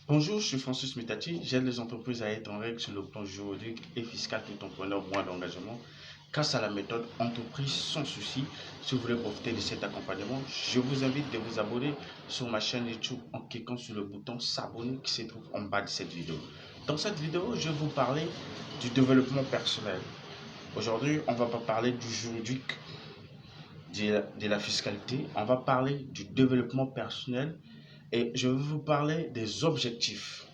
Bonjour, je suis Francis Mitati. J'aide les entreprises à être en règle sur le plan juridique et fiscal tout en prenant moins d'engagement. Grâce à la méthode Entreprise sans souci, si vous voulez profiter de cet accompagnement, je vous invite de vous abonner sur ma chaîne YouTube en cliquant sur le bouton s'abonner qui se trouve en bas de cette vidéo. Dans cette vidéo, je vais vous parler du développement personnel. Aujourd'hui, on ne va pas parler du juridique, de la fiscalité, on va parler du développement personnel et je vais vous parler des objectifs.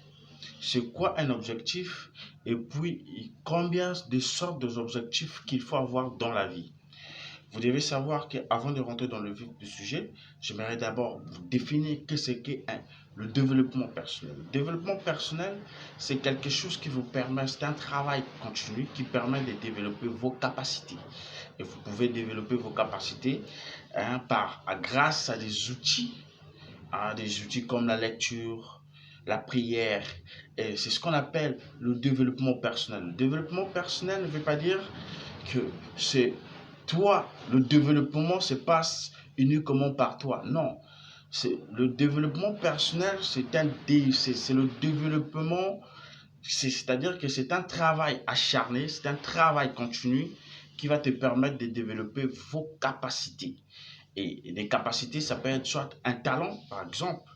C'est quoi un objectif et puis combien de sortes d'objectifs qu'il faut avoir dans la vie. Vous devez savoir qu'avant de rentrer dans le vif du sujet, j'aimerais d'abord vous définir ce qu'est le développement personnel. Le développement personnel, c'est quelque chose qui vous permet, c'est un travail continu qui permet de développer vos capacités. Et vous pouvez développer vos capacités grâce à des outils comme la lecture, la prière. Et c'est ce qu'on appelle le développement personnel. Le développement personnel ne veut pas dire que c'est toi, le développement se passe uniquement par toi. Non. Le développement personnel, c'est le développement, c'est-à-dire que c'est un travail acharné, c'est un travail continu qui va te permettre de développer vos capacités. Et les capacités, ça peut être soit un talent, par exemple.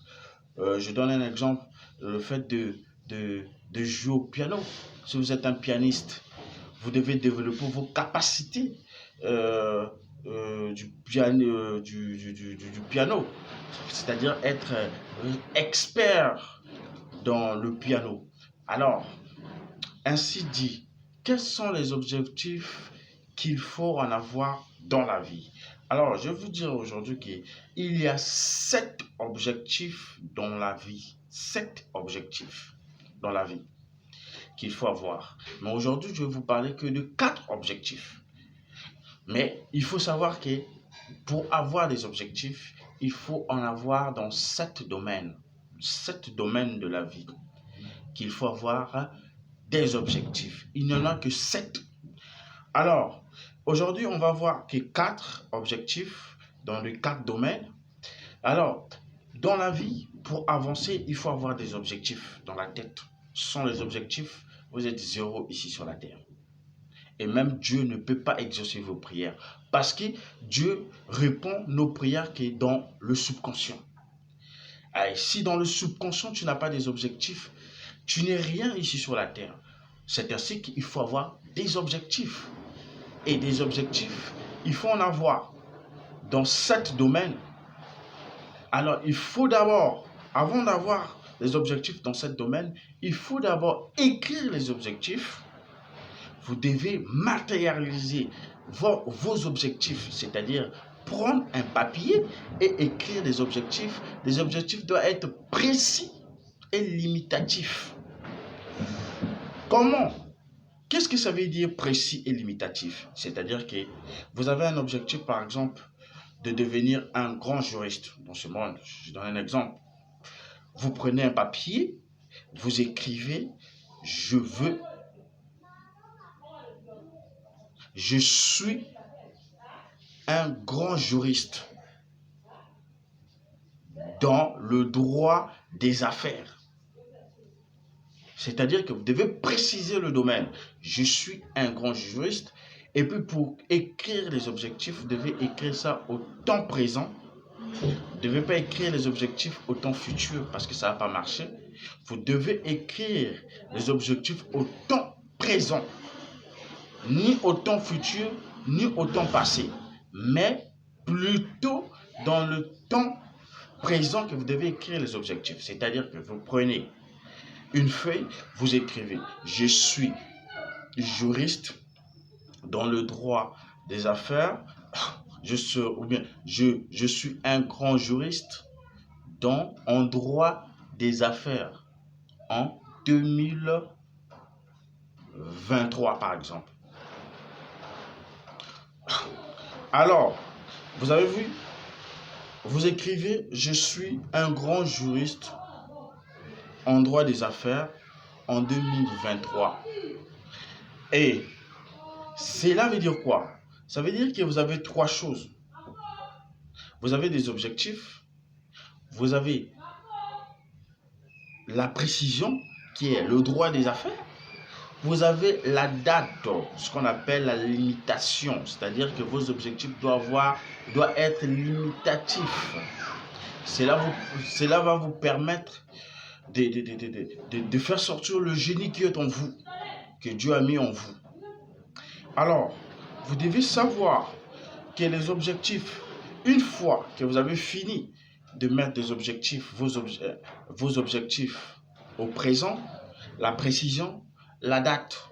Je donne un exemple, le fait de jouer au piano. Si vous êtes un pianiste, vous devez développer vos capacités du piano, c'est-à-dire être expert dans le piano. Alors, ainsi dit, quels sont les objectifs qu'il faut en avoir dans la vie? Alors, je vais vous dire aujourd'hui qu'il y a 7 objectifs dans la vie. 7 objectifs dans la vie qu'il faut avoir. Mais aujourd'hui, je vais vous parler que de 4 objectifs. Mais il faut savoir que pour avoir des objectifs, il faut en avoir dans 7 domaines. 7 domaines de la vie qu'il faut avoir des objectifs. Il n'y en a que 7. Alors, aujourd'hui, on va voir que 4 objectifs dans les 4 domaines. Alors, dans la vie, pour avancer, il faut avoir des objectifs dans la tête. Sans les objectifs, vous êtes zéro ici sur la terre. Et même Dieu ne peut pas exaucer vos prières. Parce que Dieu répond nos prières qui est dans le subconscient. Et si dans le subconscient, tu n'as pas des objectifs, tu n'es rien ici sur la terre. C'est ainsi qu'il faut avoir des objectifs. Et des objectifs, il faut en avoir dans 7 domaines. Alors, il faut d'abord, avant d'avoir les objectifs dans 7 domaines, il faut d'abord écrire les objectifs. Vous devez matérialiser vos objectifs, c'est-à-dire prendre un papier et écrire des objectifs. Les objectifs doivent être précis et limitatifs. Comment? Qu'est-ce que ça veut dire précis et limitatif? C'est-à-dire que vous avez un objectif, par exemple, de devenir un grand juriste dans ce monde. Je donne un exemple. Vous prenez un papier, vous écrivez « Je suis un grand juriste dans le droit des affaires ». C'est-à-dire que vous devez préciser le domaine. Je suis un grand juriste. Et puis pour écrire les objectifs, vous devez écrire ça au temps présent. Vous ne devez pas écrire les objectifs au temps futur parce que ça ne va pas marcher. Vous devez écrire les objectifs au temps présent. Ni au temps futur, ni au temps passé. Mais plutôt dans le temps présent que vous devez écrire les objectifs. C'est-à-dire que vous prenez une feuille, vous écrivez « Je suis juriste dans le droit des affaires ». Je suis un grand juriste en droit des affaires en 2023 par exemple. Alors, vous avez vu, vous écrivez « Je suis un grand juriste en droit des affaires en 2023 ». Et cela veut dire quoi? Ça veut dire que vous avez 3 choses. Vous avez des objectifs, vous avez la précision, qui est le droit des affaires. Vous avez la date, ce qu'on appelle la limitation, c'est-à-dire que vos objectifs doivent être limitatifs. Cela va vous permettre de faire sortir le génie qui est en vous, que Dieu a mis en vous. Alors, vous devez savoir que les objectifs, une fois que vous avez fini de mettre des objectifs, vos objectifs au présent, la précision, la date,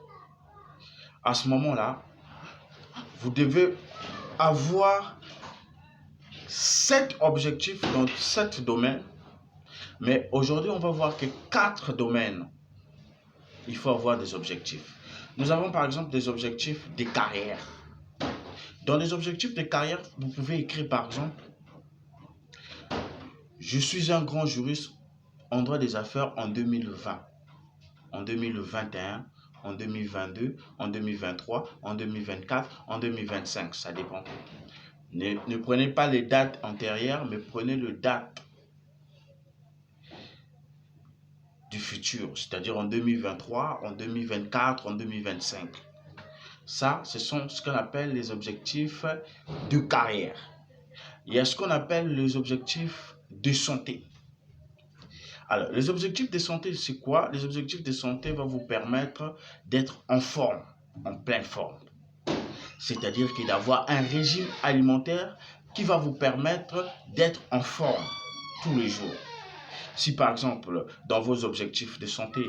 à ce moment-là, vous devez avoir 7 objectifs dans 7 domaines. Mais aujourd'hui, on va voir que 4 domaines, il faut avoir des objectifs. Nous avons par exemple des objectifs de carrière. Dans les objectifs de carrière, vous pouvez écrire par exemple, je suis un grand juriste en droit des affaires en 2020, en 2021, en 2022, en 2023, en 2024, en 2025, ça dépend. Ne prenez pas les dates antérieures, mais prenez le date du futur, c'est-à-dire en 2023, en 2024, en 2025. Ça, ce sont ce qu'on appelle les objectifs de carrière. Il y a ce qu'on appelle les objectifs de santé. Alors, les objectifs de santé, c'est quoi? Les objectifs de santé vont vous permettre d'être en forme, en pleine forme. C'est-à-dire qu'il d'avoir un régime alimentaire qui va vous permettre d'être en forme tous les jours. Si par exemple, dans vos objectifs de santé,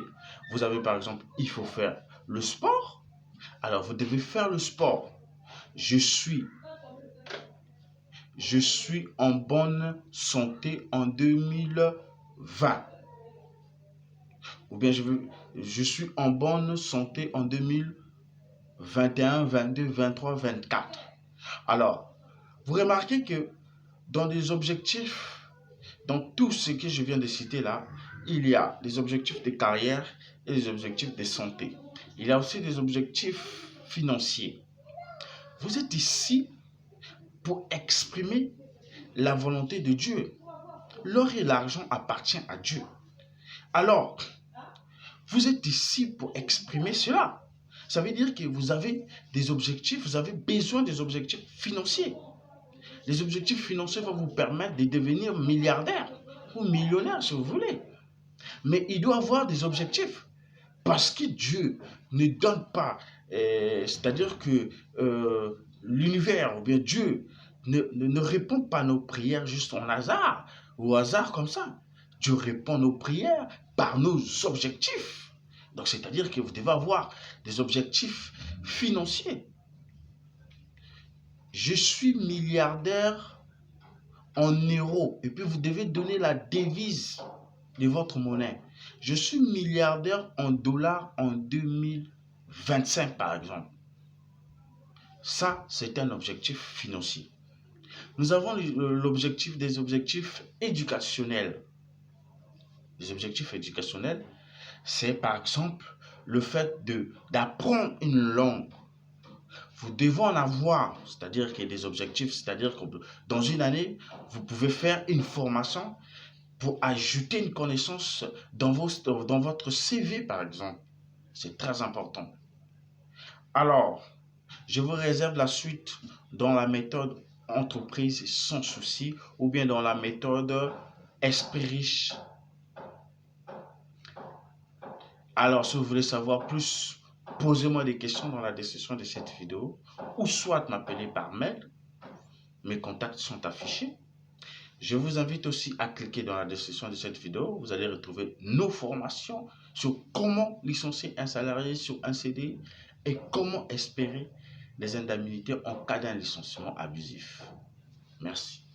vous avez par exemple, il faut faire le sport, alors vous devez faire le sport. Je suis en bonne santé en 2020. Ou bien je suis en bonne santé en 2021, 22, 23, 24. Alors, vous remarquez que dans des objectifs, dans tout ce que je viens de citer là, il y a des objectifs de carrière et des objectifs de santé. Il y a aussi des objectifs financiers. Vous êtes ici pour exprimer la volonté de Dieu. L'or et l'argent appartiennent à Dieu. Alors, vous êtes ici pour exprimer cela. Ça veut dire que vous avez des objectifs, vous avez besoin des objectifs financiers. Les objectifs financiers vont vous permettre de devenir milliardaire ou millionnaire si vous voulez. Mais il doit avoir des objectifs. Parce que Dieu ne donne pas, c'est-à-dire que l'univers ou bien Dieu ne répond pas à nos prières juste en hasard ou au hasard comme ça. Dieu répond à nos prières par nos objectifs. Donc c'est-à-dire que vous devez avoir des objectifs financiers. Je suis milliardaire en euros et puis vous devez donner la devise de votre monnaie. Je suis milliardaire en dollars en 2025 par exemple. Ça, c'est un objectif financier. Nous avons l'objectif des objectifs éducationnels. Les objectifs éducationnels, c'est par exemple le fait d'apprendre une langue. Vous devez en avoir, c'est-à-dire qu'il y a des objectifs, c'est-à-dire que dans une année, vous pouvez faire une formation pour ajouter une connaissance dans votre CV, par exemple. C'est très important. Alors, je vous réserve la suite dans la méthode entreprise sans souci ou bien dans la méthode esprit riche. Alors, si vous voulez savoir plus, posez-moi des questions dans la description de cette vidéo ou soit m'appeler par mail. Mes contacts sont affichés. Je vous invite aussi à cliquer dans la description de cette vidéo. Vous allez retrouver nos formations sur comment licencier un salarié sur un CDI et comment espérer les indemnités en cas d'un licenciement abusif. Merci.